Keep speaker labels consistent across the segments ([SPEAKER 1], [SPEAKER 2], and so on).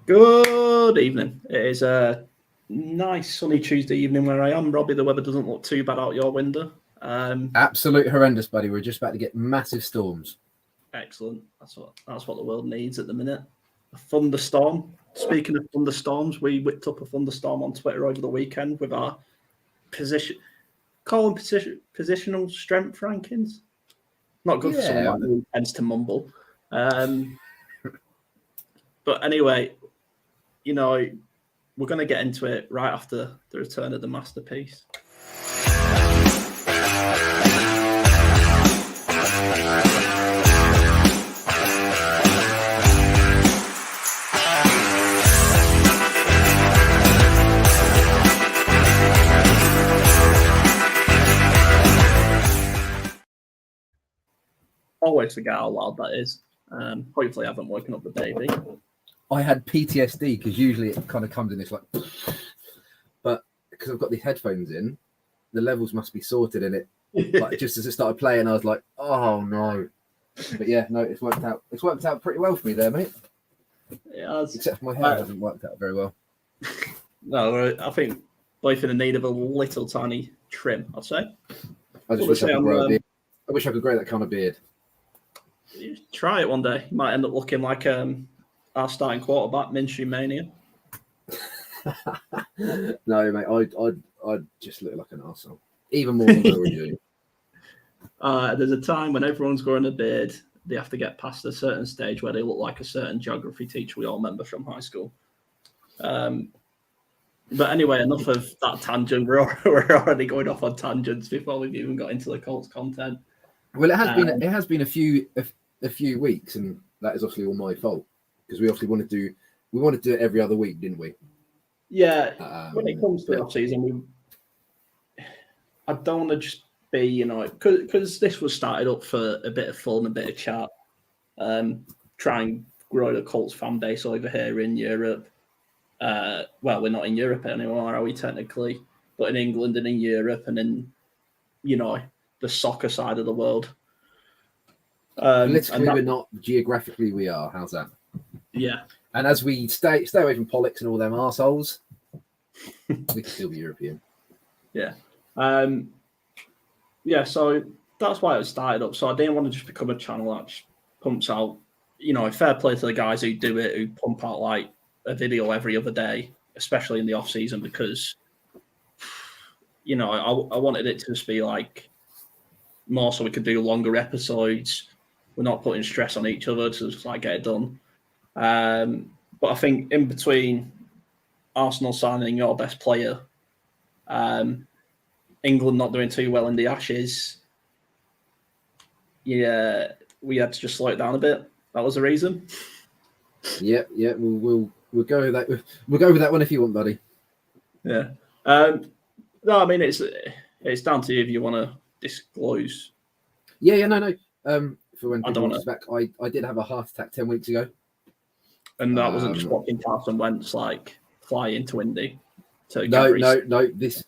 [SPEAKER 1] Good evening. It is a nice sunny Tuesday evening where I am. Robbie, the weather doesn't look too bad out your window.
[SPEAKER 2] Absolute horrendous, buddy. We're just about to get massive storms.
[SPEAKER 1] Excellent. That's what the world needs at the minute. A thunderstorm. Speaking of thunderstorms, we whipped up a thunderstorm on Twitter over the weekend with our positional strength rankings. Not good for someone like me who tends to mumble. But anyway, we're going to get into it right after the return of the masterpiece. Always forget how loud that is. Hopefully I haven't woken up the baby.
[SPEAKER 2] I had PTSD because usually it kind of comes in this like, but because I've got the headphones in, the levels must be sorted in it. Like just as it started playing, I was like, oh no. But yeah, no, it's worked out. It's worked out pretty well for me there, mate.
[SPEAKER 1] Yeah,
[SPEAKER 2] except for my hair hasn't worked out very well.
[SPEAKER 1] No, I think both in the need of a little tiny trim, I'd say.
[SPEAKER 2] I just wish I could grow a beard. I wish I could grow that kind of beard.
[SPEAKER 1] Try it one day. You might end up looking like our starting quarterback, Minshew Mania.
[SPEAKER 2] No, mate, I'd just look like an arsehole. Even more than I already do.
[SPEAKER 1] There's a time when everyone's growing a beard, they have to get past a certain stage where they look like a certain geography teacher we all remember from high school. But anyway, enough of that tangent. We're already going off on tangents before we've even got into the Colts content.
[SPEAKER 2] Well, it has been a few weeks, and that is obviously all my fault because we obviously wanted to do it every other week, didn't we?
[SPEAKER 1] Yeah. When it comes to the off season, I don't want to just be, because this was started up for a bit of fun, a bit of chat, try and grow the Colts fan base over here in Europe. Well, we're not in Europe anymore, are we technically? But in England and in Europe and in, the soccer side of the world.
[SPEAKER 2] Politically, we're not. Geographically, we are. How's that?
[SPEAKER 1] Yeah.
[SPEAKER 2] And as we stay away from politics and all them arseholes, we can still be European.
[SPEAKER 1] Yeah. So that's why it started up. So I didn't want to just become a channel that just pumps out, fair play to the guys who do it, who pump out like a video every other day, especially in the off season, because, I wanted it to just be like more so we could do longer episodes. We're not putting stress on each other to just like get it done. But I think in between Arsenal signing your best player, England not doing too well in the Ashes, we had to just slow it down a bit. That was the reason.
[SPEAKER 2] Yeah. We'll go with that. We'll go with that one if you want, buddy.
[SPEAKER 1] Yeah. No, I mean it's down to you if you want to disclose.
[SPEAKER 2] Yeah. No. For when people watch back, I did have a heart attack 10 weeks ago.
[SPEAKER 1] And that wasn't just watching Carson Wentz like fly into Indy.
[SPEAKER 2] No. This,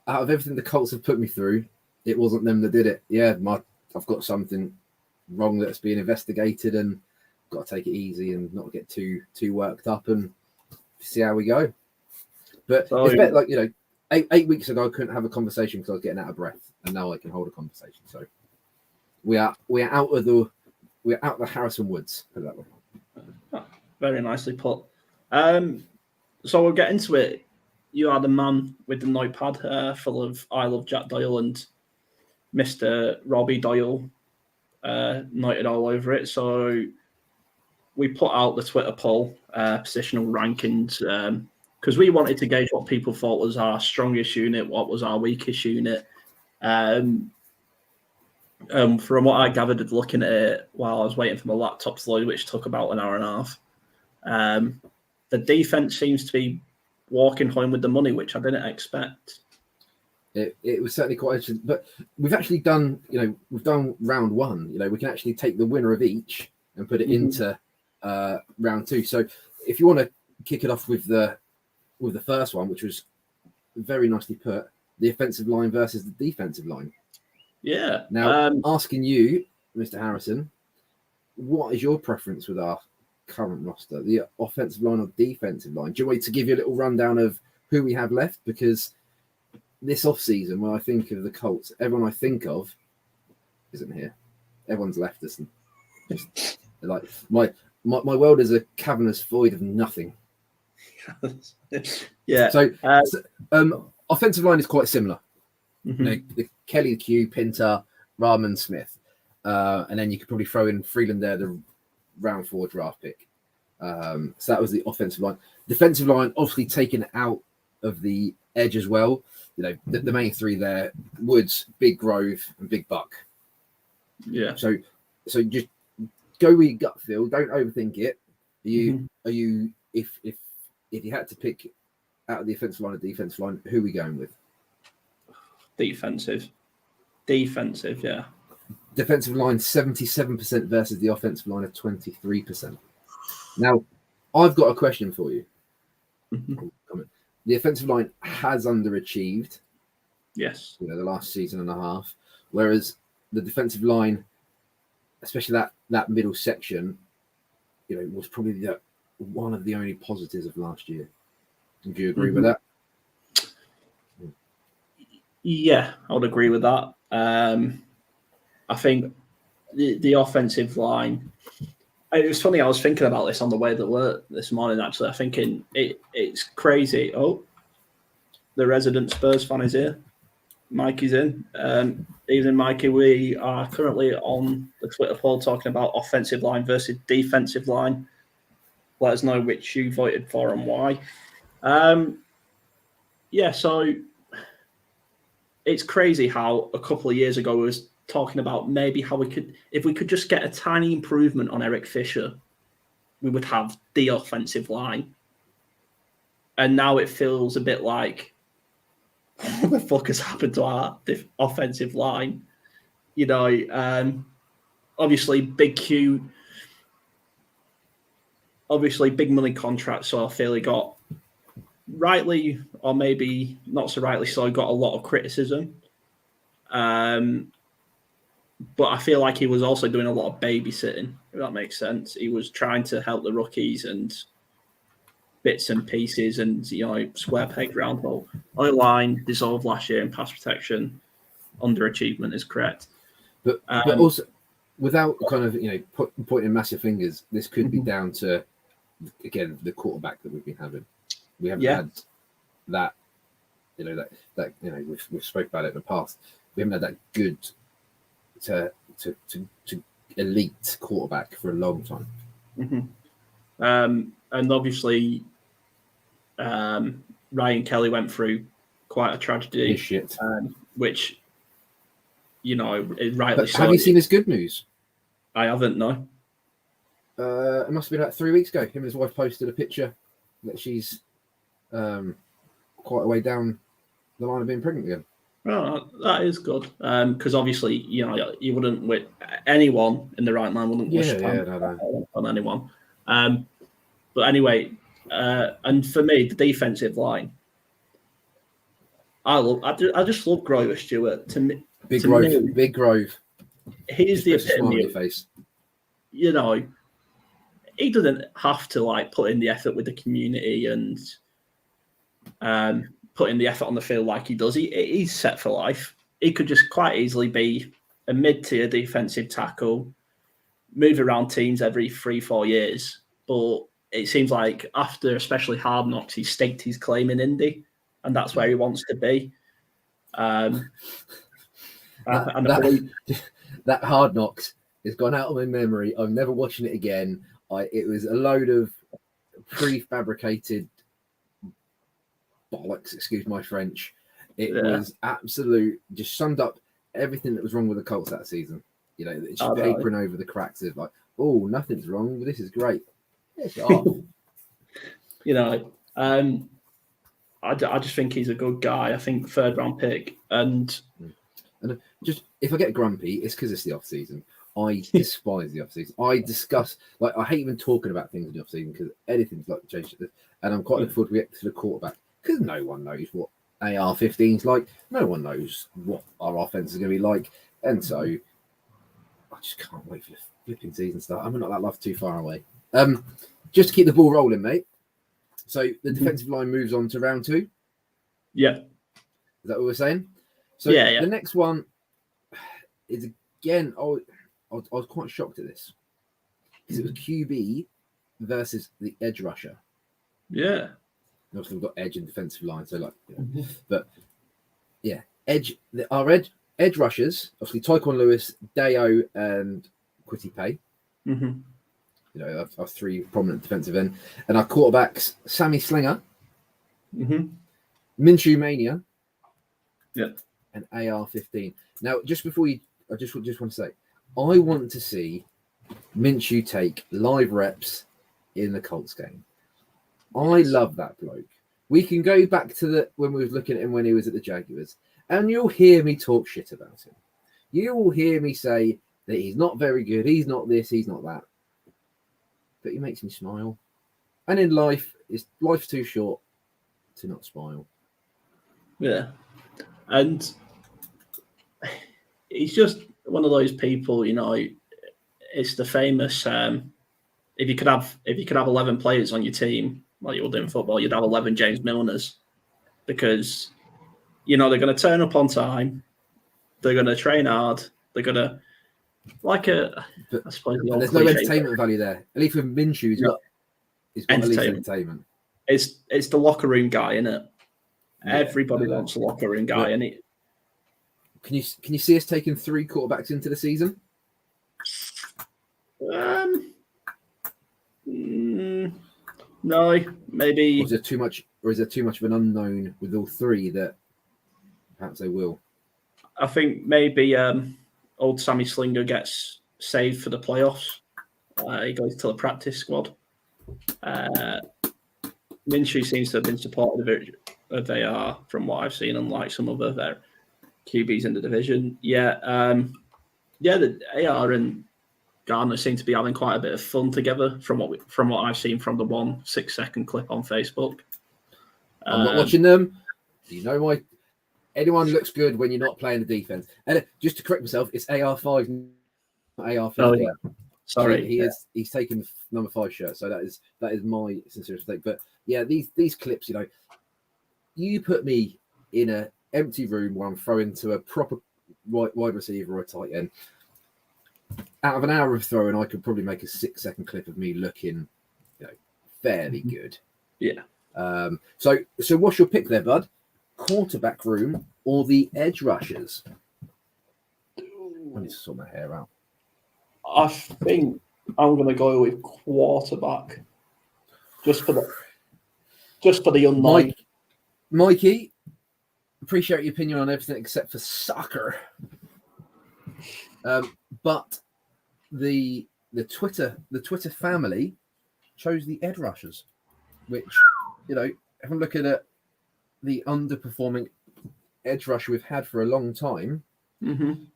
[SPEAKER 2] out of everything the Colts have put me through, it wasn't them that did it. Yeah, I've got something wrong that's being investigated, and got to take it easy and not get too worked up and see how we go. But it's better, like 8 weeks ago I couldn't have a conversation because I was getting out of breath, and now I can hold a conversation. So we are out of the Harrison Woods. Put it that way.
[SPEAKER 1] Oh, very nicely put. So we'll get into it. You are the man with the notepad full of I love Jack Doyle and Mr. Robbie Doyle noted all over it. So we put out the Twitter poll, positional rankings, because we wanted to gauge what people thought was our strongest unit, what was our weakest unit. From what I gathered looking at it while I was waiting for my laptop to load, which took about an hour and a half, the defense seems to be walking home with the money, which I didn't expect.
[SPEAKER 2] It was certainly quite interesting, but we've actually done, we've done round one. We can actually take the winner of each and put it into round two. So if you want to kick it off with the first one, which was very nicely put, the offensive line versus the defensive line.
[SPEAKER 1] Yeah.
[SPEAKER 2] Now, asking you, Mr. Harrison, what is your preference with our current roster, the offensive line or defensive line. Do you want me to give you a little rundown of who we have left? Because this off season, when I think of the Colts, everyone I think of isn't here. Everyone's left us. And just like my world is a cavernous void of nothing.
[SPEAKER 1] Yeah.
[SPEAKER 2] So, offensive line is quite similar.
[SPEAKER 1] Mhm.
[SPEAKER 2] You know, the Kelly, Q, Pinter, Rahman, Smith, and then you could probably throw in Freeland there, the round 4 draft pick. So that was the offensive line. Defensive line, obviously taken out of the edge as well. You know, the main 3 there: Woods, Big Grove, and Big Buck.
[SPEAKER 1] Yeah.
[SPEAKER 2] So just go with your gut feel. Don't overthink it. Are you if you had to pick out of the offensive line or defensive line, who are we going with?
[SPEAKER 1] Defensive, yeah.
[SPEAKER 2] Defensive line 77% versus the offensive line of 23%. Now, I've got a question for you. The offensive line has underachieved.
[SPEAKER 1] Yes.
[SPEAKER 2] You know, the last season and a half, whereas the defensive line, especially that middle section, you know, was probably one of the only positives of last year. Would you agree with that?
[SPEAKER 1] Yeah, I would agree with that. I think the offensive line. It was funny. I was thinking about this on the way to work this morning. Actually, I'm thinking it's crazy. Oh, the resident Spurs fan is here. Mikey's in. Evening, Mikey. We are currently on the Twitter poll talking about offensive line versus defensive line. Let us know which you voted for and why. Yeah, so it's crazy how a couple of years ago we was talking about maybe how we could, if we could just get a tiny improvement on Eric Fisher, we would have the offensive line. And now it feels a bit like, what the fuck has happened to our offensive line? You know, obviously Big Q, obviously big money contract, so I feel he got rightly, or maybe not so rightly so, got a lot of criticism. But I feel like he was also doing a lot of babysitting, if that makes sense. He was trying to help the rookies and bits and pieces and, you know, square peg round hole. O-line dissolved last year in pass protection. Underachievement is correct.
[SPEAKER 2] But also, without kind of, you know, pointing massive fingers, this could be down to, again, the quarterback that we've been having. We haven't had that, you know, that you know, we've spoke about it in the past. We haven't had that good to elite quarterback for a long time.
[SPEAKER 1] And obviously, Ryan Kelly went through quite a tragedy, which, you know, rightly so.
[SPEAKER 2] Have you seen his good news?
[SPEAKER 1] I haven't, no.
[SPEAKER 2] It must have been like 3 weeks ago. Him and his wife posted a picture that she's quite a way down the line of being pregnant again.
[SPEAKER 1] Oh, that is good. Because obviously, you know, you wouldn't with anyone in the right mind wouldn't wish on anyone. But anyway, and for me, the defensive line, I just love Grover Stewart.
[SPEAKER 2] Big Grove.
[SPEAKER 1] He's the epitome of face. You know, he doesn't have to like put in the effort with the community and putting the effort on the field like he does. He's set for life. He could just quite easily be a mid-tier defensive tackle, move around teams every 3-4 years. But it seems like after, especially Hard Knocks, he staked his claim in Indy, and that's where he wants to be.
[SPEAKER 2] That Hard Knocks has gone out of my memory. I'm never watching it again. It was a load of prefabricated bollocks, excuse my French. It was absolute, just summed up everything that was wrong with the Colts that season. You know, it's just papering over the cracks of like, oh, nothing's wrong. This is great.
[SPEAKER 1] You know, I just think he's a good guy. I think 3rd round pick. And
[SPEAKER 2] just if I get grumpy, it's because it's the off season. I despise the off season. I hate even talking about things in the off season because anything's like changed. And I'm quite looking forward to get to the quarterback because no one knows what AR-15's like. No one knows what our offense is going to be like. And so I just can't wait for the flipping season start. I'm not that love too far away. just to keep the ball rolling, mate. So the defensive line moves on to round 2.
[SPEAKER 1] Yeah.
[SPEAKER 2] Is that what we're saying? So
[SPEAKER 1] Yeah.
[SPEAKER 2] the next one is, again, I was quite shocked at this because it was QB versus the edge rusher.
[SPEAKER 1] Yeah.
[SPEAKER 2] Obviously, we've got edge and defensive line, so but yeah, our edge rushers, obviously Tyquan Lewis, Deo, and Quitty Pay.
[SPEAKER 1] Mm-hmm.
[SPEAKER 2] Our 3 prominent defensive end, and our quarterbacks, Sammy Slinger, Minshew Mania, and AR-15. Now, just before I just want to say, I want to see Minshew take live reps in the Colts game. I love that bloke. We can go back to when we was looking at him when he was at the Jaguars, and you'll hear me talk shit about him. You will hear me say that he's not very good, he's not this, he's not that. But he makes me smile. And in life, life's too short to not smile.
[SPEAKER 1] Yeah. And he's just one of those people, it's the famous if you could have 11 players on your team, like you're doing football, you'd have 11 James Milners, because they're going to turn up on time, they're going to train hard, they're going to I suppose
[SPEAKER 2] there's no entertainment value there. At least with Minshew, he's got at least entertainment.
[SPEAKER 1] It's the locker room guy, isn't it? Everybody wants a locker room guy, and it.
[SPEAKER 2] Can you see us taking 3 quarterbacks into the season?
[SPEAKER 1] No, maybe.
[SPEAKER 2] Or is there too much of an unknown with all 3 that perhaps they will?
[SPEAKER 1] I think maybe old Sammy Slinger gets saved for the playoffs. He goes to the practice squad. Minshew seems to have been supportive of AR from what I've seen, unlike some other their QBs in the division. The AR and Gardner seem to be having quite a bit of fun together from what I've seen from the 1 6-second clip on Facebook.
[SPEAKER 2] I'm not watching them. You know why? Anyone looks good when you're not playing the defense. And just to correct myself, it's AR5, not AR-15.
[SPEAKER 1] Oh, yeah. Sorry,
[SPEAKER 2] he's taken number 5 shirt, so that is my sincere mistake. But yeah, these clips, you put me in an empty room where I'm throwing to a proper wide receiver or a tight end. Out of an hour of throwing, I could probably make a 6-second clip of me looking, fairly good.
[SPEAKER 1] Yeah.
[SPEAKER 2] So what's your pick there, bud? Quarterback room or the edge rushers? I need to sort my hair out.
[SPEAKER 1] I think I'm going to go with quarterback, just for the unknown.
[SPEAKER 2] Mikey, appreciate your opinion on everything except for soccer. But the Twitter family chose the edge rushers, which if I'm looking at the underperforming edge rusher we've had for a long time,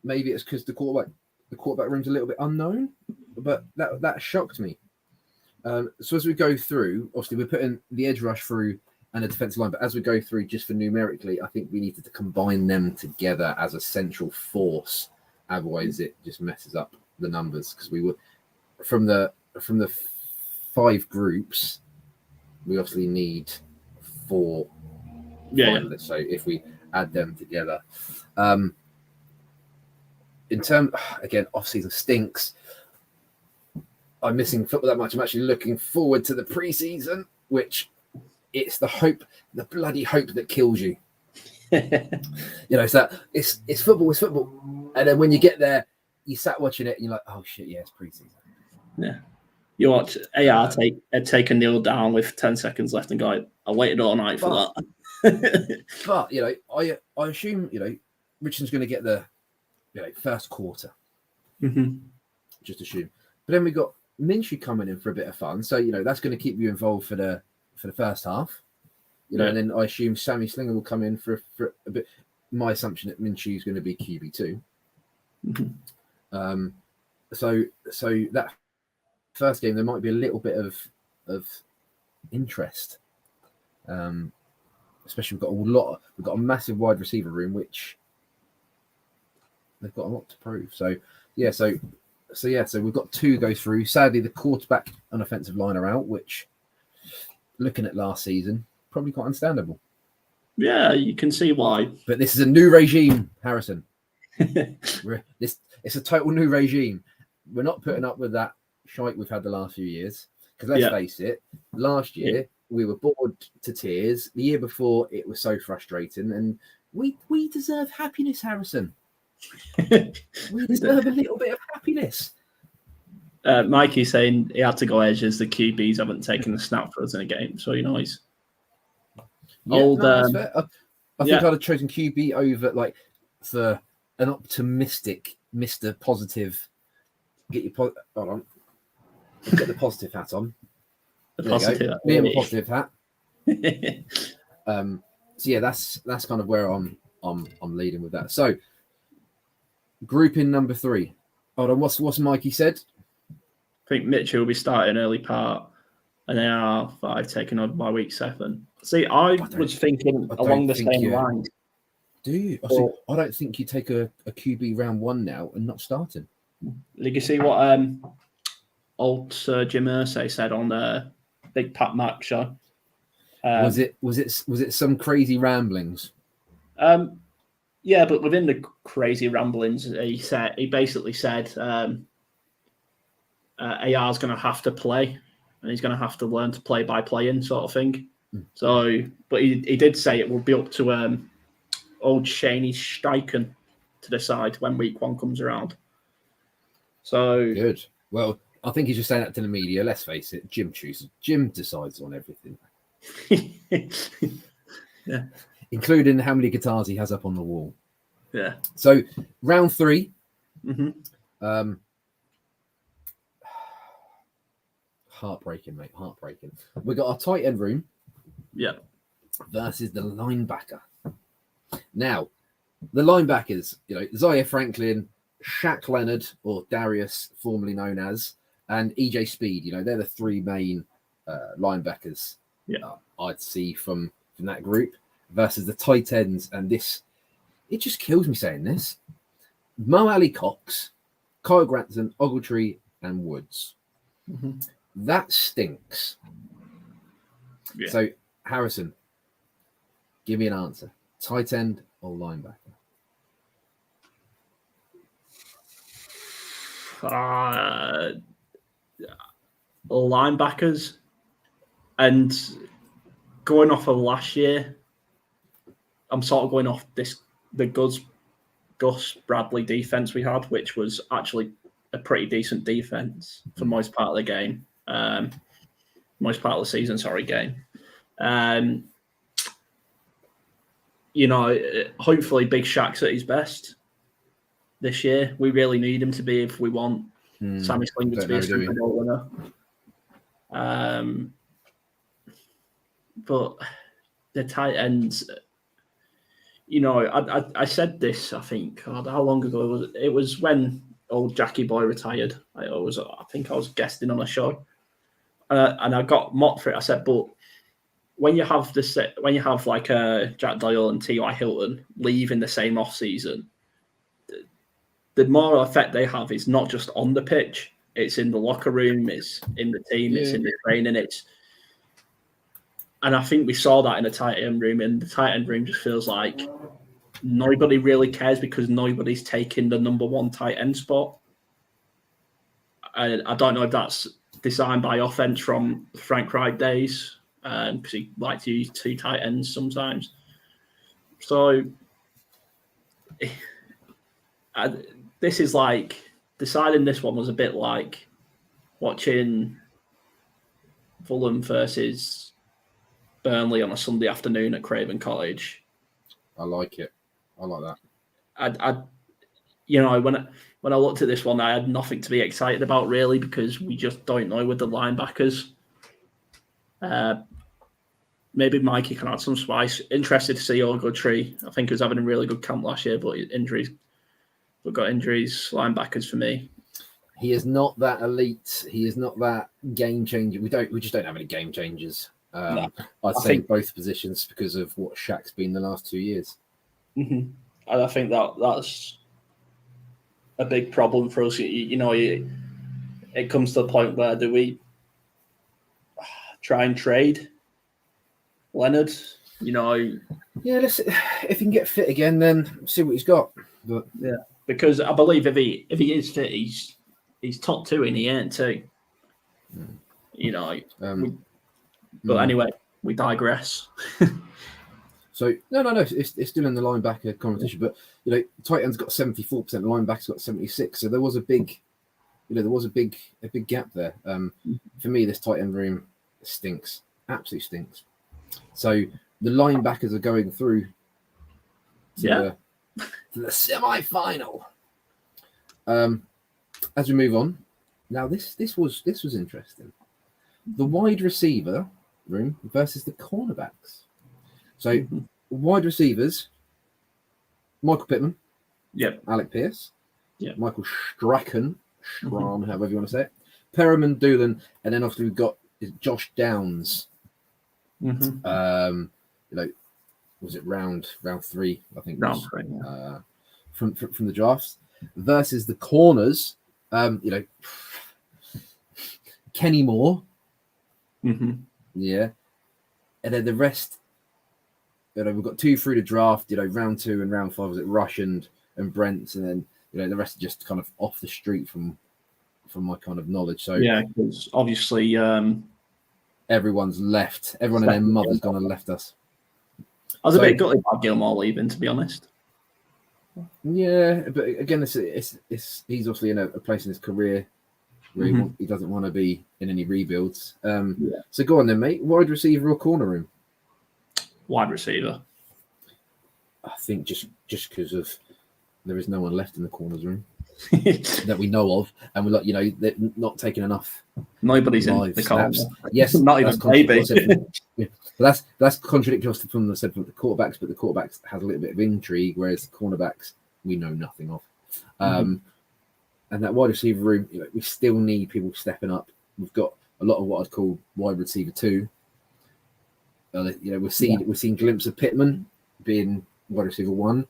[SPEAKER 2] maybe it's because the quarterback room's a little bit unknown, but that shocked me. So as we go through, obviously we're putting the edge rush through and a defensive line, but as we go through, just for numerically, I think we needed to combine them together as a central force. Otherwise, it just messes up the numbers, because we were from the 5 groups, we obviously need 4 finalists. So if we add them together, in terms, again, off-season stinks. I'm missing football that much. I'm actually looking forward to the pre-season, which it's the bloody hope that kills you. It's football, and then when you get there, you sat watching it and you're like, oh shit, yeah, it's pre-season.
[SPEAKER 1] Yeah. You watch AR take a kneel down with 10 seconds left and go, I waited all night for that.
[SPEAKER 2] But I assume Richard's going to get the first quarter. Just assume. But then we got Minshew coming in for a bit of fun, so that's going to keep you involved for the first half. And then I assume Sammy Slinger will come in for a bit. My assumption that Minshew is going to be QB2. So that first game there might be a little bit of interest. Especially we've got a massive wide receiver room, which they've got a lot to prove. So So we've got 2 go through. Sadly, the quarterback and offensive line are out, which, looking at last season, probably quite understandable.
[SPEAKER 1] Yeah, you can see why.
[SPEAKER 2] But this is a new regime, Harrison. It's a total new regime. We're not putting up with that shite we've had the last few years. Because let's face it, last year we were bored to tears. The year before, it was so frustrating, and we deserve happiness, Harrison. We deserve a little bit of happiness.
[SPEAKER 1] Mikey's saying he had to go edge as the QBs haven't taken the snap for us in a game, so he's
[SPEAKER 2] that's fair. I think I'd have chosen QB over, like, for an optimistic Mr. Positive. Hold on. Get the positive hat on.
[SPEAKER 1] The positive hat.
[SPEAKER 2] Me and my positive hat. So yeah, that's kind of where I'm leading with that. So grouping number 3. Hold on, what's Mikey said?
[SPEAKER 1] I think Mitchell will be starting early part, and then R5 taking on by week 7. See, I was thinking along the same lines.
[SPEAKER 2] Do you? I don't think you take a QB round 1 now and not starting.
[SPEAKER 1] Did you see what old Sir Jim Irsay said on the Big Pat Mac show?
[SPEAKER 2] Was it some crazy ramblings?
[SPEAKER 1] Yeah, but within the crazy ramblings, he basically said AR's going to have to play, and he's going to have to learn to play by playing, sort of thing. So, but he did say it will be up to old Shaney Steichen to decide when week 1 comes around. So
[SPEAKER 2] good. Well, I think he's just saying that to the media. Let's face it, Jim decides on everything.
[SPEAKER 1] Yeah,
[SPEAKER 2] including how many guitars he has up on the wall.
[SPEAKER 1] Yeah.
[SPEAKER 2] So round 3. Heartbreaking, mate. Heartbreaking. We got our tight end room.
[SPEAKER 1] Yeah.
[SPEAKER 2] Versus the linebacker. Now, the linebackers, Zaire Franklin, Shaq Leonard, or Darius, formerly known as, and EJ Speed. They're the 3 main linebackers.
[SPEAKER 1] Yeah.
[SPEAKER 2] I'd see from that group versus the tight ends, and it just kills me saying this. Mo Ali Cox, Kyle Granson, Ogletree, and Woods. That stinks. Yeah. So, Harrison, give me an answer. Tight end or linebacker?
[SPEAKER 1] Linebackers. And going off of last year, I'm sort of going off the Gus Bradley defense we had, which was actually a pretty decent defense for most part of the game. Most part of the season, game. Hopefully Big Shaq's at his best this year. We really need him to be if we want Sammy Slinger to be a Super Bowl winner. But the tight ends, I said this, I think, how long ago was it? It was when old Jackie Boy retired. I think I was guesting on a show. And I got mocked for it. I said, but when you have like Jack Doyle and T.Y. Hilton leave in the same off season, the more effect they have is not just on the pitch; it's in the locker room, it's in the team, it's in the training. And I think we saw that in the tight end room, and the tight end room just feels like nobody really cares because nobody's taking the number 1 tight end spot. And I don't know if that's designed by offense from Frank Wright days, because he liked to use 2 tight ends sometimes. So this is like deciding this one was a bit like watching Fulham versus Burnley on a Sunday afternoon at Craven Cottage.
[SPEAKER 2] I like it. I like that.
[SPEAKER 1] When I looked at this one, I had nothing to be excited about really because we just don't know with the linebackers. Maybe Mikey can add some spice. Interested to see Ogletree. I think he was having a really good camp last year, but injuries. We've got injuries, linebackers for me.
[SPEAKER 2] He is not that elite. He is not that game changer. We just don't have any game changers.
[SPEAKER 1] No.
[SPEAKER 2] I'd say both positions because of what Shaq's been the last 2 years.
[SPEAKER 1] And I think that's a big problem for us. You know, it comes to the point where do we try and trade Leonard? You know,
[SPEAKER 2] yeah. Let's if he can get fit again, then see what he's got. But
[SPEAKER 1] yeah, because I believe if he is fit, he's top 2 in the end too. You know, but anyway, we digress.
[SPEAKER 2] So no, it's still in the linebacker competition, but you know, tight end's got 74%, linebackers got 76. So there was a big, gap there. For me, this tight end room stinks, absolutely stinks. So the linebackers are going through to the semi-final. As we move on, now this was interesting. The wide receiver room versus the cornerbacks. So wide receivers, Michael Pittman, Alec Pierce, Michael Strachan, however you want to say it, Perriman, Doolan, and then obviously we've got Josh Downs. You know, was it round 3? I think
[SPEAKER 1] round 3.
[SPEAKER 2] From the drafts versus the corners. You know, Kenny Moore, and then the rest. You know, we've got 2 through the draft. You know, round 2 and round 5 was it Rush and Brent, and then you know the rest are just kind of off the street from my kind of knowledge. So
[SPEAKER 1] yeah, because obviously
[SPEAKER 2] everyone's left. Everyone and their mother's gone and left us.
[SPEAKER 1] I was a bit gutted about Gilmore leaving, to be honest.
[SPEAKER 2] Yeah, but again, it's he's obviously in a place in his career where he doesn't want to be in any rebuilds. So go on then, mate. Wide receiver or corner room?
[SPEAKER 1] Wide receiver.
[SPEAKER 2] I think just because of there is no one left in the corners room that we know of, and we're like, you know, they're not taking enough.
[SPEAKER 1] Nobody's in the corner.
[SPEAKER 2] Yes,
[SPEAKER 1] not even maybe.
[SPEAKER 2] But that's contradictory from the quarterbacks, but the quarterbacks has a little bit of intrigue, whereas the cornerbacks we know nothing of. And that wide receiver room, you know, we still need people stepping up. We've got a lot of what I'd call wide receiver 2. You know, we're seeing glimpse of Pittman being wide receiver 1,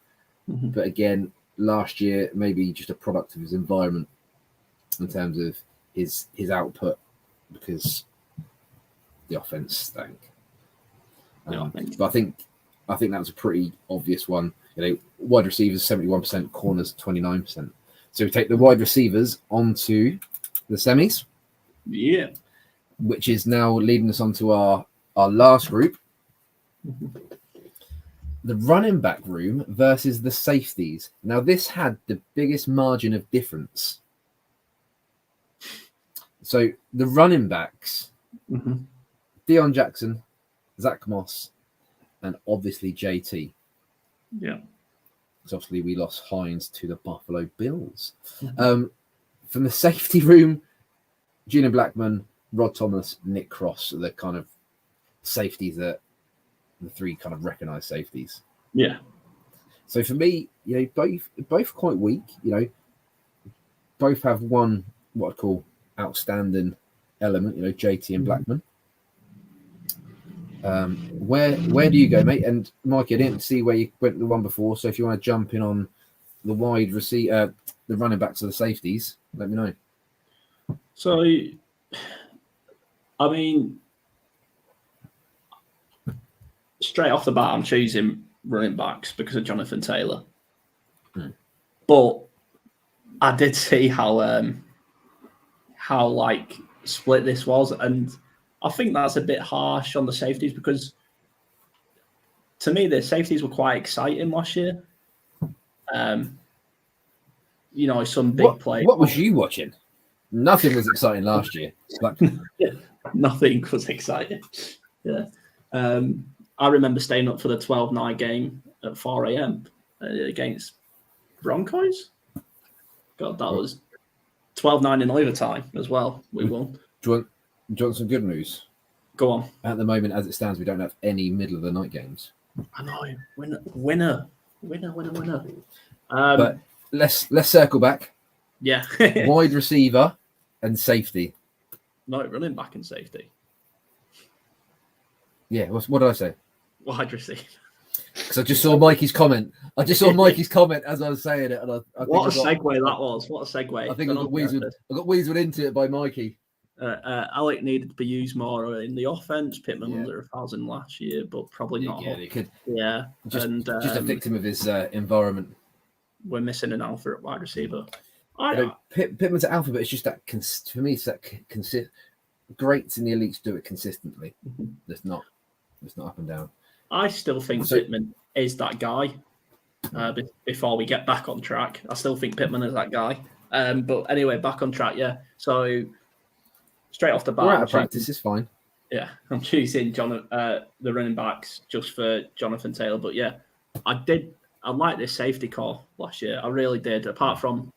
[SPEAKER 2] but again, last year maybe just a product of his environment in terms of his output because the offense stank. But I think that was a pretty obvious one. You know, wide receivers 71%, corners 29%. So we take the wide receivers onto the semis.
[SPEAKER 1] Yeah,
[SPEAKER 2] which is now leading us onto our last group. The running back room versus the safeties. Now, this had the biggest margin of difference. So the running backs, Deion Jackson, Zach Moss, and obviously JT.
[SPEAKER 1] Yeah.
[SPEAKER 2] So obviously we lost Hines to the Buffalo Bills. From the safety room, Gina Blackman, Rod Thomas, Nick Cross are the kind of safeties that the 3 kind of recognised safeties.
[SPEAKER 1] Yeah.
[SPEAKER 2] So for me, you know, both quite weak. You know, both have one what I call outstanding element. You know, JT and Blackman. Where do you go, mate? And Mike, I didn't see where you went the one before. So if you want to jump in on the wide receiver, the running backs or the safeties, let me know.
[SPEAKER 1] So, I mean, straight off the bat, I'm choosing running backs because of Jonathan Taylor. But I did see how like split this was, and I think that's a bit harsh on the safeties because to me the safeties were quite exciting last year. You know, some big play.
[SPEAKER 2] What was you watching? Nothing was exciting last year.
[SPEAKER 1] Nothing was exciting. Yeah. I remember staying up for the 12-9 game at 4 a.m. Against Broncos. God, that was 12-9 in overtime as well. We won.
[SPEAKER 2] Do you want some good news?
[SPEAKER 1] Go on.
[SPEAKER 2] At the moment, as it stands, we don't have any middle of the night games.
[SPEAKER 1] I know. Winner.
[SPEAKER 2] But let's circle back.
[SPEAKER 1] Yeah.
[SPEAKER 2] Wide receiver and safety.
[SPEAKER 1] No, running back and safety.
[SPEAKER 2] Yeah. What did I say?
[SPEAKER 1] Wide receiver.
[SPEAKER 2] Because I just saw Mikey's comment. I just saw Mikey's comment as I was saying it, and I
[SPEAKER 1] what a segue that was! What a segue!
[SPEAKER 2] I think I got weaseled into it by Mikey.
[SPEAKER 1] Alec needed to be used more in the offense. Pittman under 1,000 last year, but probably not.
[SPEAKER 2] Yeah, it could.
[SPEAKER 1] Yeah,
[SPEAKER 2] just a victim of his environment.
[SPEAKER 1] We're missing an alpha at wide receiver.
[SPEAKER 2] Pittman's an alpha, but it's just that for me, it's that greats in the elites do it consistently. It's not up and down.
[SPEAKER 1] I still think Pittman is that guy. Before we get back on track, I still think Pittman is that guy. But anyway, back on track. Yeah. So straight off the bat,
[SPEAKER 2] we're out of practice. It's fine.
[SPEAKER 1] Yeah, I'm choosing the running backs just for Jonathan Taylor. But yeah, I liked this safety call last year. I really did. Apart from,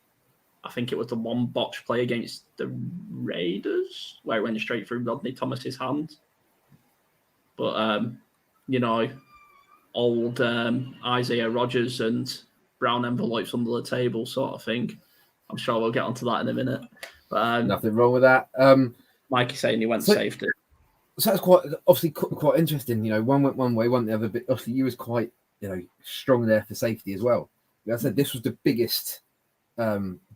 [SPEAKER 1] I think it was the one botch play against the Raiders where it went straight through Rodney Thomas's hands. But old Isaiah Rodgers and brown envelopes under the table sort of thing. I'm sure we'll get onto that in a minute. But
[SPEAKER 2] nothing wrong with that.
[SPEAKER 1] Mikey saying he went safety.
[SPEAKER 2] So that's quite interesting. One went one way, one the other. But obviously, you was quite strong there for safety as well. Like I said, this was the biggest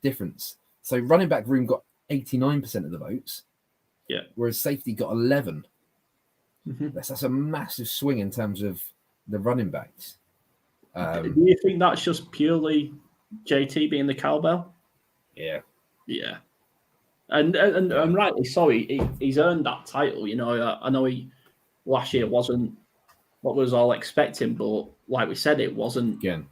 [SPEAKER 2] difference. So running back room got 89% of the votes.
[SPEAKER 1] Yeah.
[SPEAKER 2] Whereas safety got 11.
[SPEAKER 1] Mm-hmm.
[SPEAKER 2] That's a massive swing in terms of the running backs.
[SPEAKER 1] Do you think that's just purely JT being the cowbell?
[SPEAKER 2] Yeah.
[SPEAKER 1] Yeah. And rightly so. He's earned that title. I know he last year wasn't what was all expecting, but like we said, it wasn't.
[SPEAKER 2] Again,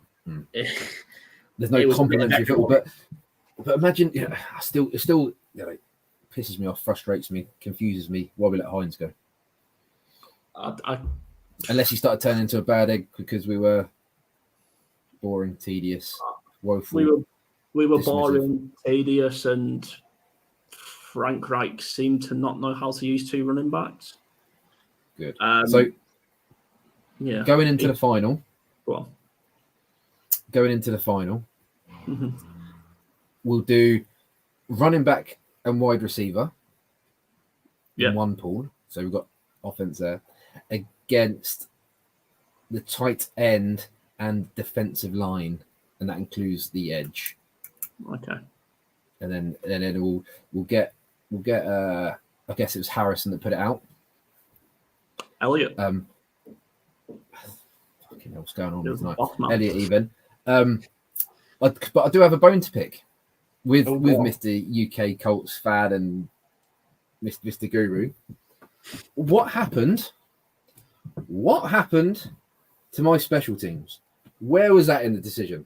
[SPEAKER 2] there's no complimentary football, but imagine, it still pisses me off, frustrates me, confuses me. Why we let Hines go? Unless he started turning into a bad egg because we were boring, tedious, woeful.
[SPEAKER 1] We were boring, tedious, and Frank Reich seemed to not know how to use two running backs.
[SPEAKER 2] Good. So, going into the final.
[SPEAKER 1] Well,
[SPEAKER 2] mm-hmm. We'll do running back and wide receiver in one pool. So we've got offense there against the tight end and defensive line, and that includes the edge.
[SPEAKER 1] Okay.
[SPEAKER 2] And then we'll get I guess it was Harrison that put it out.
[SPEAKER 1] Elliot.
[SPEAKER 2] Fucking hell, what's going on tonight? Elliot even. But I do have a bone to pick with Mr. UK Colts fan and Mr. Guru. What happened to my special teams? Where was that in the decision?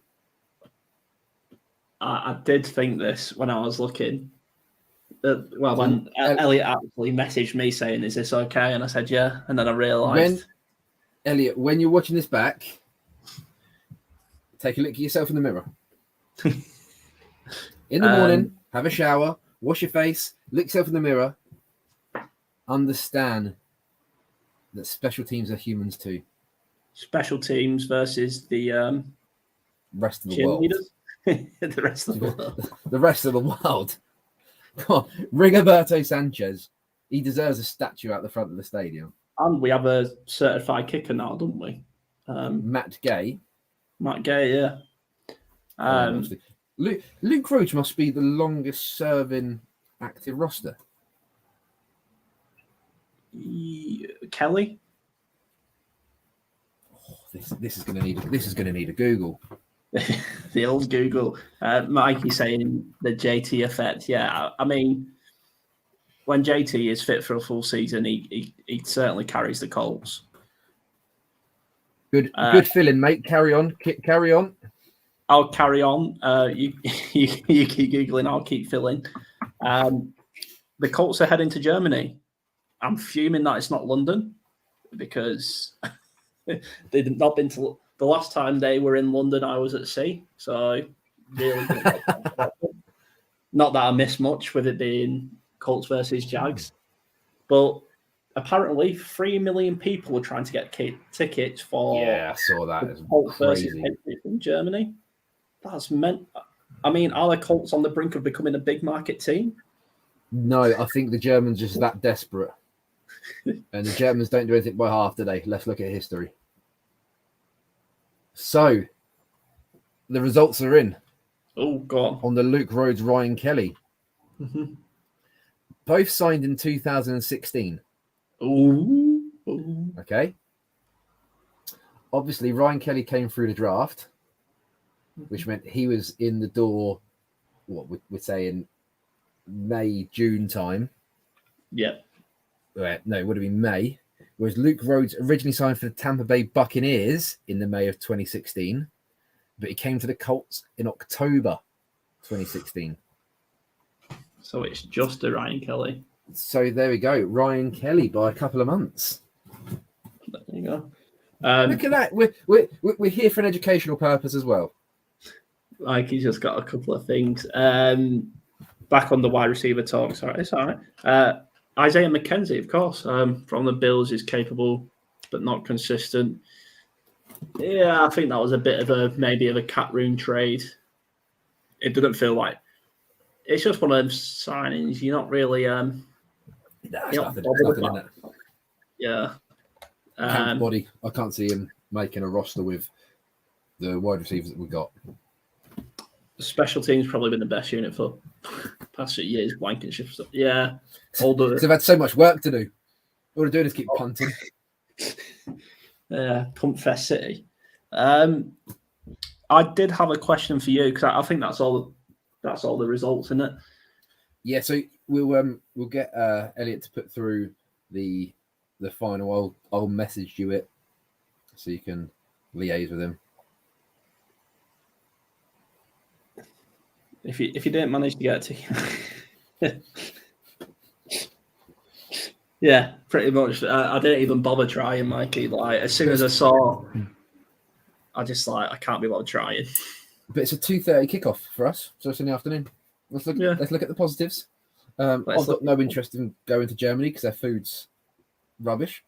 [SPEAKER 1] I did think this when I was looking. When Elliot actually messaged me saying, "Is this okay?" and I said, "Yeah," and then I realised.
[SPEAKER 2] Elliot, when you're watching this back, take a look at yourself in the mirror. In the morning, have a shower, wash your face, look yourself in the mirror. Understand that special teams are humans too.
[SPEAKER 1] Special teams versus the
[SPEAKER 2] rest of the world.
[SPEAKER 1] The rest of the world.
[SPEAKER 2] The rest of the world. Come on, Rigoberto Sanchez. He deserves a statue out the front of the stadium.
[SPEAKER 1] And we have a certified kicker now, don't we?
[SPEAKER 2] Matt Gay,
[SPEAKER 1] yeah.
[SPEAKER 2] Luke Roach must be the longest serving active roster.
[SPEAKER 1] Kelly.
[SPEAKER 2] Oh, this is going to need a Google.
[SPEAKER 1] The old Google. Mikey saying the JT effect. Yeah, I mean, when JT is fit for a full season, he certainly carries the Colts.
[SPEAKER 2] Good filling, mate. Carry on.
[SPEAKER 1] I'll carry on. You keep Googling, I'll keep filling. The Colts are heading to Germany. I'm fuming that it's not London because they've not been to the last time they were in London. I was at sea, so really not that I miss much with it being Colts versus Jags, but apparently 3 million people were trying to get tickets for.
[SPEAKER 2] Yeah, I saw that.
[SPEAKER 1] Colts versus in Germany. That's meant. I mean, are the Colts on the brink of becoming a big market team?
[SPEAKER 2] No, I think the Germans are just that desperate. And the Germans don't do anything by half, do they? Let's look at history. So the results are in
[SPEAKER 1] Oh, go
[SPEAKER 2] on the Luke Rhodes, Ryan Kelly.
[SPEAKER 1] on.
[SPEAKER 2] Both signed in 2016.
[SPEAKER 1] Ooh.
[SPEAKER 2] Okay. Obviously, Ryan Kelly came through the draft, which meant he was in the door, what we're saying, May, June time.
[SPEAKER 1] Yeah.
[SPEAKER 2] No, it would have been May. Whereas Luke Rhodes originally signed for the Tampa Bay Buccaneers in the May of 2016, but he came to the Colts in October 2016.
[SPEAKER 1] So it's just a Ryan Kelly.
[SPEAKER 2] So there we go. Ryan Kelly by a couple of months.
[SPEAKER 1] There you go.
[SPEAKER 2] Look at that. We're here for an educational purpose as well.
[SPEAKER 1] Like he's just got a couple of things. Back on the wide receiver talk. Sorry, it's all right. Isaiah McKenzie, of course, from the Bills, is capable but not consistent. Yeah, I think that was a bit of maybe a cat room trade. It didn't feel like it's just one of them signings. You're not really
[SPEAKER 2] Nothing in that.
[SPEAKER 1] Yeah.
[SPEAKER 2] Camp body. I can't see him making a roster with the wide receivers that we got.
[SPEAKER 1] Special teams probably been the best unit for past 8 years. Blankenship stuff. Yeah.
[SPEAKER 2] So they've had so much work to do. All they're doing is keep punting.
[SPEAKER 1] Pump Fest City. I did have a question for you because I think that's all. That's all the results, isn't it?
[SPEAKER 2] Yeah. So we'll get Elliot to put through the final. I'll message you it so you can liaise with him.
[SPEAKER 1] If you didn't manage to get to, yeah, pretty much. I didn't even bother trying, Mikey. Like as soon as I saw, I just I can't be bothered trying.
[SPEAKER 2] But it's a 2:30 kickoff for us, so it's in the afternoon. Let's look at the positives. I've got no interest in going to Germany because their food's rubbish.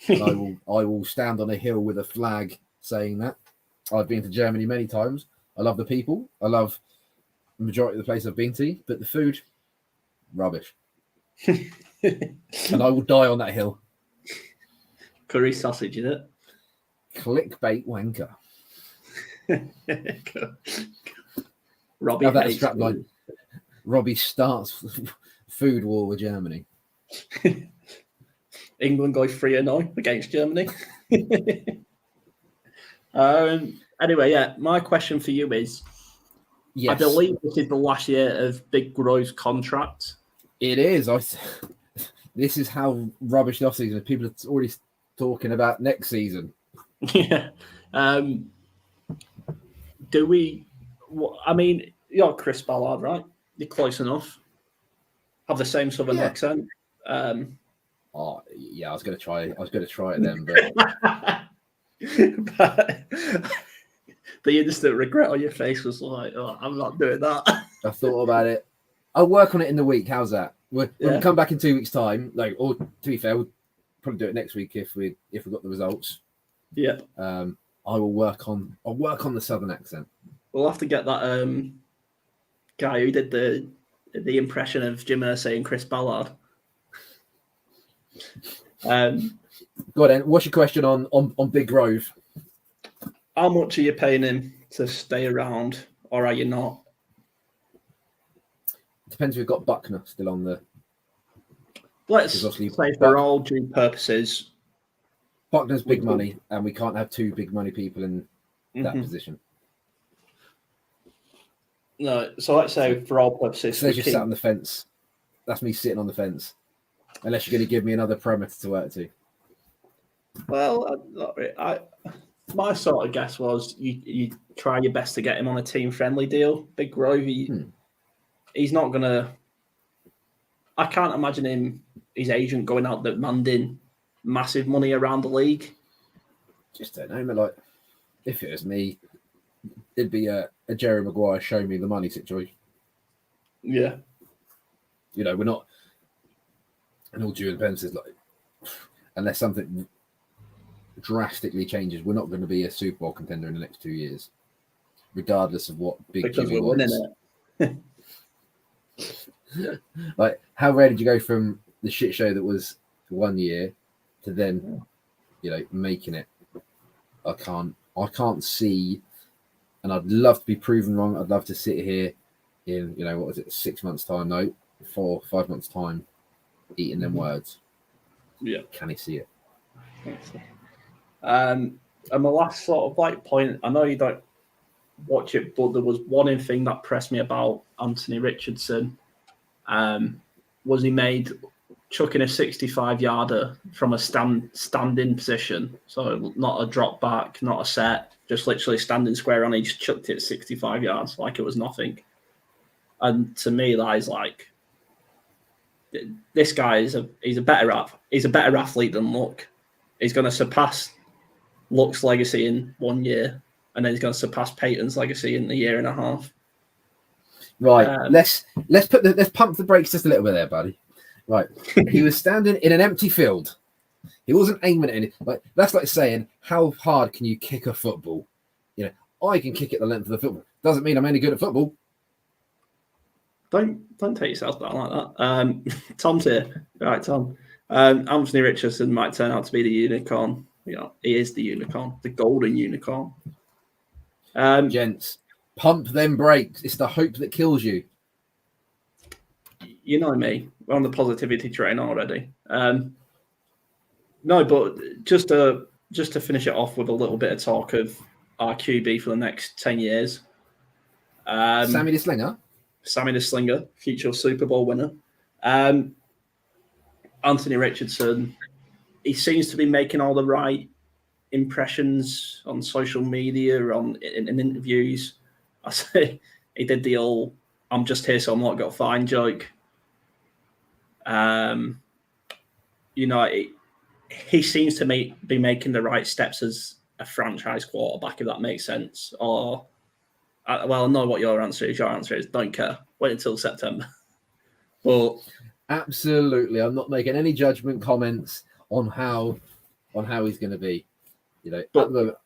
[SPEAKER 2] And I will stand on a hill with a flag saying that. I've been to Germany many times. I love the people. I love the majority of the place I've been to, but the food, rubbish. And I will die on that hill.
[SPEAKER 1] Curry sausage, is it?
[SPEAKER 2] Clickbait wanker.
[SPEAKER 1] Robbie
[SPEAKER 2] have that strapline. Robbie starts food war with Germany.
[SPEAKER 1] England goes 3-0 against Germany. Anyway, yeah, my question for you is, yes. I believe this is the last year of Big Grove's contract.
[SPEAKER 2] It is. This is how rubbish the off-season is. People are already talking about next season.
[SPEAKER 1] Yeah. Do we... I mean, you're Chris Ballard, right? You're close enough. Have the same southern accent.
[SPEAKER 2] Oh yeah, I was going to try it then,
[SPEAKER 1] but the instant regret on your face was like, "Oh, I'm not doing that."
[SPEAKER 2] I thought about it. I'll work on it in the week. How's that? We'll come back in 2 weeks' time. Or to be fair, we'll probably do it next week if we got the results.
[SPEAKER 1] Yeah.
[SPEAKER 2] I'll work on the southern accent.
[SPEAKER 1] We'll have to get that guy who did the impression of Jim Irsay and Chris Ballard.
[SPEAKER 2] Go on then. What's your question on Big Grove?
[SPEAKER 1] How much are you paying him to stay around, or are you not?
[SPEAKER 2] Depends if we've got Buckner still on the.
[SPEAKER 1] Let's say for all due purposes,
[SPEAKER 2] Buckner's big money, and we can't have two big money people in that position.
[SPEAKER 1] No, so let's say for all purposes,
[SPEAKER 2] so just sat on the fence. That's me sitting on the fence. Unless you're going to give me another perimeter to work to.
[SPEAKER 1] Well, my sort of guess was you try your best to get him on a team-friendly deal. Big Grove, he's not going to... I can't imagine his agent going out demanding massive money around the league.
[SPEAKER 2] Just don't know, but if it was me, it'd be a Jerry Maguire show me the money situation.
[SPEAKER 1] Yeah.
[SPEAKER 2] We're not... And all due independence, unless something drastically changes, we're not going to be a Super Bowl contender in the next 2 years, regardless of what Big Jimmy wants. Winning it. How rare did you go from the shit show that was 1 year to then, making it? I can't I can't see, and I'd love to be proven wrong. I'd love to sit here in, what was it, 6 months' time? No, 5 months' time, eating them words.
[SPEAKER 1] Yeah.
[SPEAKER 2] Can he see it?
[SPEAKER 1] And my last sort of like point, I know you don't watch it, but there was one thing that pressed me about Anthony Richardson. Was he made chucking a 65-yarder from a standing position, so not a drop back, not a set, just literally standing square on. He just chucked it 65 yards like it was nothing. And to me, that is like, this guy is a better athlete than Luck. He's going to surpass Luck's legacy in 1 year, and then he's going to surpass Peyton's legacy in a year and a half.
[SPEAKER 2] Right. Let's pump the brakes just a little bit there, buddy. Right. He was standing in an empty field. He wasn't aiming at any. Like, that's like saying, how hard can you kick a football? I can kick it the length of the football. Doesn't mean I'm any good at football.
[SPEAKER 1] Don't take yourself down like that. Tom's here. All right, Tom. Anthony Richardson might turn out to be the unicorn. He is the unicorn, the golden unicorn.
[SPEAKER 2] Gents, pump them brakes. It's the hope that kills you.
[SPEAKER 1] You know me. We're on the positivity train already. No, but just to finish it off with a little bit of talk of our QB for the next 10 years.
[SPEAKER 2] Sammy the Slinger?
[SPEAKER 1] Sammy the Slinger, future Super Bowl winner. Anthony Richardson, he seems to be making all the right impressions on social media, in interviews. I say he did the old "I'm just here, so I'm not got fine" joke. He seems to be making the right steps as a franchise quarterback, if that makes sense. Or, I know what your answer is. Your answer is don't care. Wait until September. Well,
[SPEAKER 2] absolutely, I'm not making any judgment comments on how he's going to be.
[SPEAKER 1] But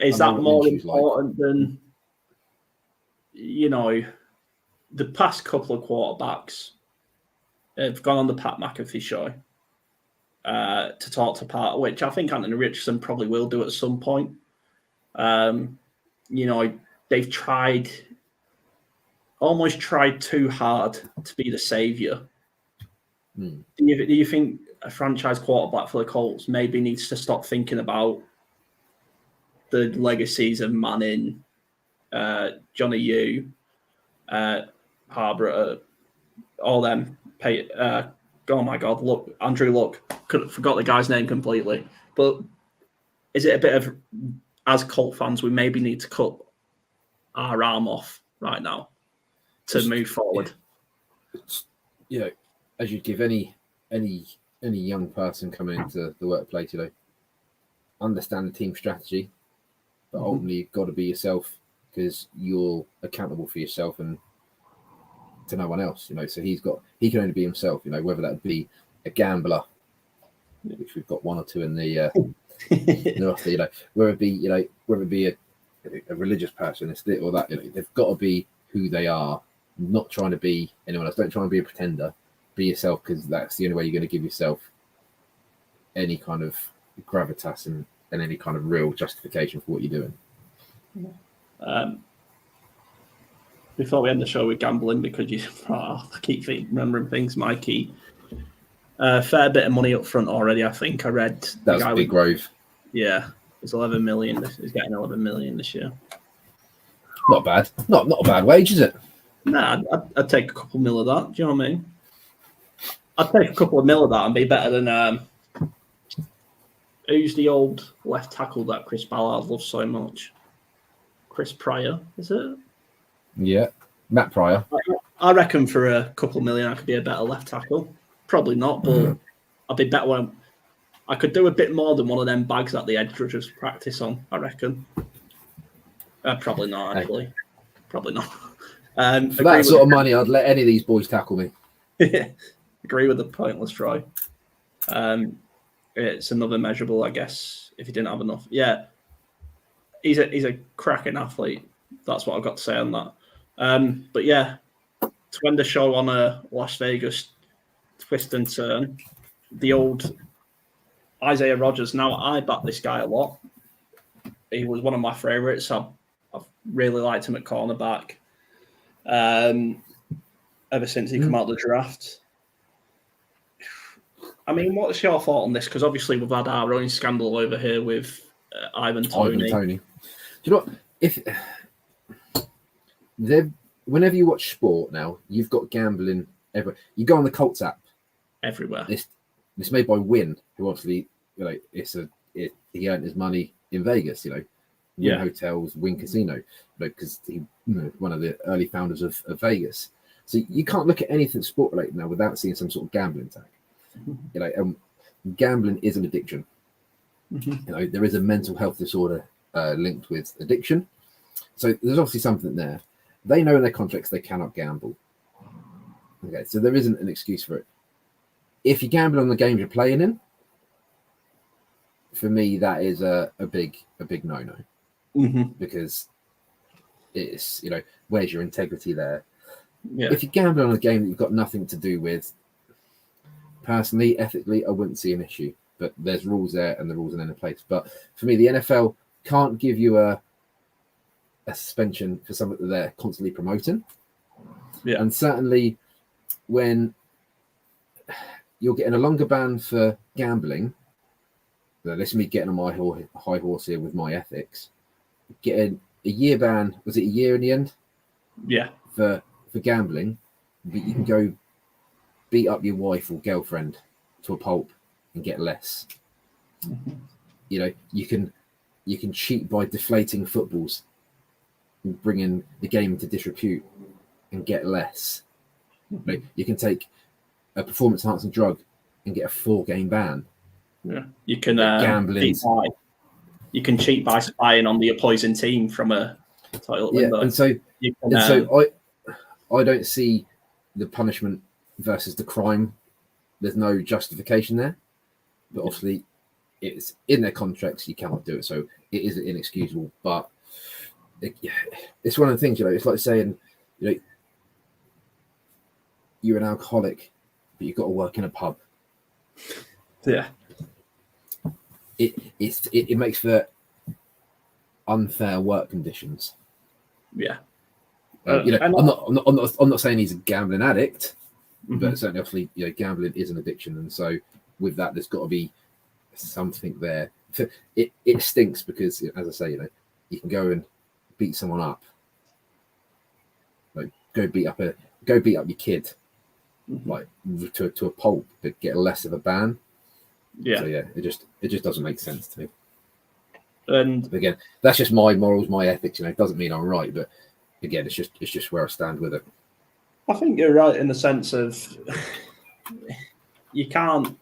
[SPEAKER 1] is that more important than the past couple of quarterbacks have gone on the Pat McAfee show to talk to Pat, which I think Anthony Richardson probably will do at some point. They've almost tried too hard to be the savior. Do you think a franchise quarterback for the Colts maybe needs to stop thinking about the legacies of Manning, Johnny U, Harborough, all them? Oh my God, Andrew Luck. Forgot the guy's name completely. But is it a bit of, as Colt fans, we maybe need to cut our arm off right now to move forward?
[SPEAKER 2] As you'd give any young person coming into the workplace, understand the team strategy, but ultimately you've got to be yourself, because you're accountable for yourself and to no one else. So he can only be himself. Whether that be a gambler, which we've got one or two in the roster. Whether it be a religious person, it's this or that. They've got to be who they are. Not trying to be anyone else. Don't try and be a pretender. Be yourself, because that's the only way you're going to give yourself any kind of gravitas and any kind of real justification for what you're doing.
[SPEAKER 1] Before we end the show with gambling, because I keep remembering things, Mikey. Fair bit of money up front already. I think I read
[SPEAKER 2] that's a big grove.
[SPEAKER 1] Yeah, it's 11 million. He's getting 11 million this year.
[SPEAKER 2] Not bad. Not a bad wage, is it?
[SPEAKER 1] Nah, I'd take a couple mil of that. Do you know what I mean? I'd take a couple of mil of that and be better than who's the old left tackle that Chris Ballard loves so much? Chris Pryor, is it?
[SPEAKER 2] Yeah, Matt Pryor.
[SPEAKER 1] I reckon for a couple of million I could be a better left tackle. Probably not, but I'd be better when I could do a bit more than one of them bags that the edge rushers practice on, I reckon. Probably not, actually. Probably not.
[SPEAKER 2] For that sort of money, I'd let any of these boys tackle me.
[SPEAKER 1] Agree with the pointless try. It's another measurable, I guess, if you didn't have enough. Yeah, he's a cracking athlete. That's what I've got to say on that. But yeah, to end the show on a Las Vegas twist and turn, the old Isaiah Rodgers. Now, I back this guy a lot. he was one of my favourites. I've really liked him at cornerback ever since he come out of the draft. I mean, what's your thought on this? Because obviously we've had our own scandal over here with Ivan Toney.
[SPEAKER 2] Do you know what? Whenever you watch sport now, you've got gambling everywhere. You go on the Colts app.
[SPEAKER 1] Everywhere.
[SPEAKER 2] It's made by Win, who obviously, he earned his money in Vegas, Win Hotels, Win Casino, because he one of the early founders of Vegas. So you can't look at anything sport related now without seeing some sort of gambling tag. Gambling is an addiction. There is a mental health disorder linked with addiction. So there's obviously something there. They know in their contracts they cannot gamble. Okay, so there isn't an excuse for it. If you gamble on the games you're playing in, for me that is a big no-no. Because it's where's your integrity there? If you gamble on a game that you've got nothing to do with, personally, ethically, I wouldn't see an issue. But there's rules there, and the rules are then in place. But for me, the NFL can't give you a suspension for something that they're constantly promoting. And certainly when you're getting a longer ban for gambling, this is me getting on my high horse here with my ethics, getting a year ban, was it a year in the end? For gambling, but you can go beat up your wife or girlfriend to a pulp and get less. You can cheat by deflating footballs and bringing the game into disrepute and get less. You can take a performance enhancing drug and get a 4-game ban.
[SPEAKER 1] You can gambling. You can cheat by spying on the opposing team from a toilet window.
[SPEAKER 2] And so I don't see the punishment versus the crime. There's no justification there, but obviously it's in their contracts. You cannot do it, so it is inexcusable. But it's one of the things, it's like saying, you're an alcoholic, but you've got to work in a pub. It makes for unfair work conditions. I'm not saying he's a gambling addict, but certainly, obviously, gambling is an addiction, and so with that, there's got to be something there. It stinks because, as I say, you can go and beat someone up, go beat up your kid, to a pulp, but get less of a ban. So it just doesn't make sense to me.
[SPEAKER 1] And
[SPEAKER 2] again, that's just my morals, my ethics. It doesn't mean I'm right, but again, it's just where I stand with it.
[SPEAKER 1] I think you're right in the sense of you can't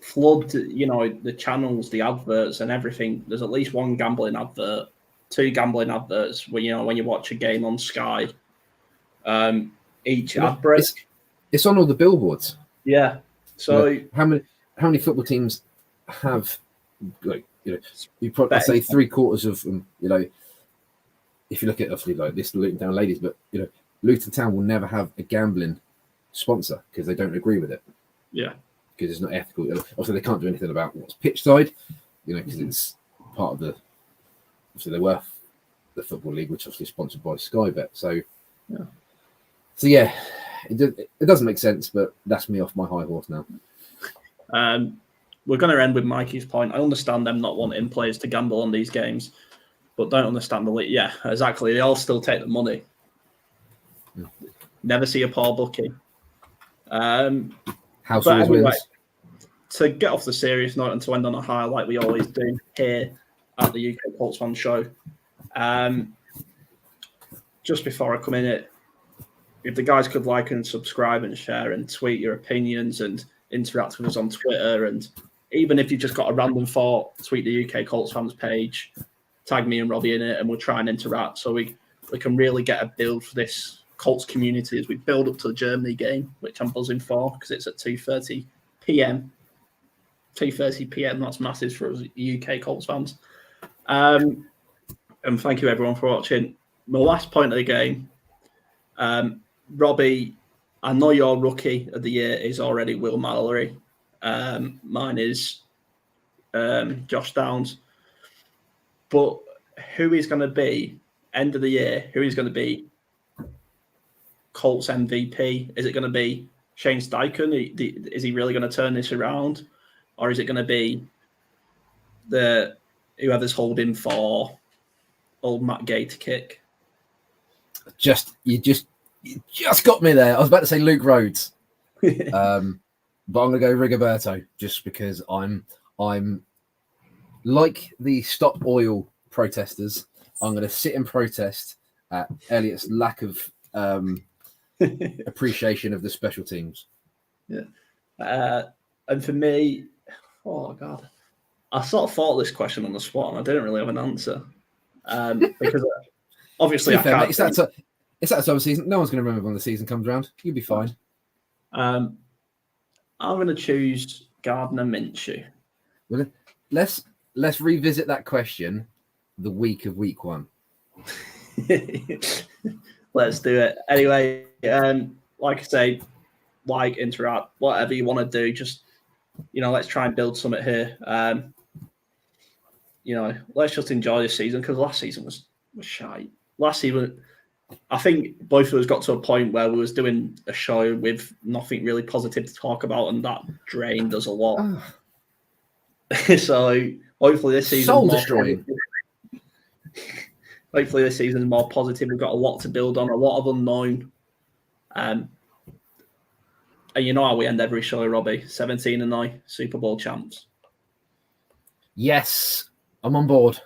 [SPEAKER 1] flood, the channels, the adverts, and everything. There's at least one gambling advert, 2 gambling adverts. When you watch a game on Sky, each ad break.
[SPEAKER 2] It's on all the billboards.
[SPEAKER 1] So
[SPEAKER 2] how many football teams have you probably say 3/4 of them. If you look at obviously this Luton Town ladies, but Luton Town will never have a gambling sponsor because they don't agree with it. Because it's not ethical. Also, they can't do anything about what's pitch side, because it's part of the. Obviously, they were the Football League, which obviously is sponsored by Sky Bet. So it doesn't make sense, but that's me off my high horse now.
[SPEAKER 1] We're going to end with Mikey's point. I understand them not wanting players to gamble on these games, but don't understand the league. Yeah, exactly. They all still take the money. Never see a poor bookie.
[SPEAKER 2] House always wins.
[SPEAKER 1] To get off the serious note and to end on a high like we always do here at the UK Colts Fan Show, just before I come in, if the guys could like and subscribe and share and tweet your opinions and interact with us on Twitter, and even if you've just got a random thought, tweet the UK Colts Fans page, tag me and Robbie in it, and we'll try and interact so we can really get a build for this Colts community as we build up to the Germany game, which I'm buzzing for because it's at 2:30 p.m. 2:30 p.m. That's massive for us UK Colts fans. And thank you everyone for watching. My last point of the game, Robbie, I know your rookie of the year is already Will Mallory. Mine is Josh Downs. But who is going to be end of the year? Who is going to be Colts MVP? Is it going to be Shane Steichen? Is he really going to turn this around, or is it going to be whoever's holding for old Matt Gay to kick?
[SPEAKER 2] You just got me there. I was about to say Luke Rhodes, but I'm going to go Rigoberto just because I'm like the Stop Oil protesters. I'm going to sit and protest at Elliot's lack of appreciation of the special teams.
[SPEAKER 1] Yeah, and for me, oh god, I sort of thought this question on the spot and I didn't really have an answer because obviously I can't.
[SPEAKER 2] It's that time of season. No one's going to remember when the season comes around. You'll be fine.
[SPEAKER 1] I'm going to choose Gardner Minshew.
[SPEAKER 2] Let's revisit that question the week of week 1.
[SPEAKER 1] Let's do it. Anyway, like I say, interact, whatever you want to do, just, let's try and build something here. Let's just enjoy this season because last season was shite. Last season, I think both of us got to a point where we was doing a show with nothing really positive to talk about, and that drained us a lot. So hopefully this season
[SPEAKER 2] soul destroying.
[SPEAKER 1] Hopefully this season is more positive. We've got a lot to build on, a lot of unknown. And you know how we end every show, Robbie. 17-9, Super Bowl champs.
[SPEAKER 2] Yes, I'm on board.